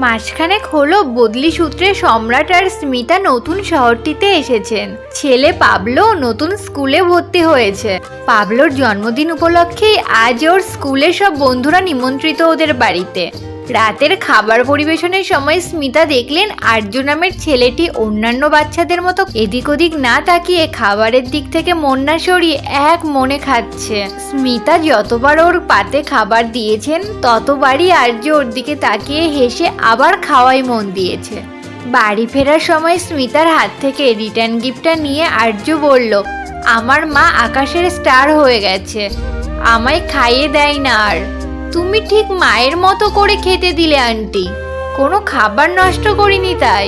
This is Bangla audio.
মাসখানেক হলো বদলি সূত্রে সম্রাট আর স্মিতা নতুন শহরটিতে এসেছেন। ছেলে পাবলো নতুন স্কুলে ভর্তি হয়েছে। পাবলোর জন্মদিন উপলক্ষে আজ ওর স্কুলের সব বন্ধুরা নিমন্ত্রিত ওদের বাড়িতে। রাতের খাবার পরিবেশনের সময় স্মিতা দেখলেন আর্য নামের ছেলেটি অন্যান্য বাচ্চাদের মতো এদিক ওদিক না তাকিয়ে খাবারের দিক থেকে মন না সরিয়ে এক মনে খাচ্ছে। স্মিতা যতবার ওর পাতে খাবার দিয়েছেন ততবারই আর্য ওর দিকে তাকিয়ে হেসে আবার খাওয়াই মন দিয়েছে। বাড়ি ফেরার সময় স্মিতার হাত থেকে রিটার্ন গিফটটা নিয়ে আর্য বলল, আমার মা আকাশের স্টার হয়ে গেছে, আমায় খাইয়ে দেয় না আর। তুমি ঠিক মায়ের মতো করে খেতে দিলে আন্টি, কোনো খাবার নষ্ট করিনি তাই।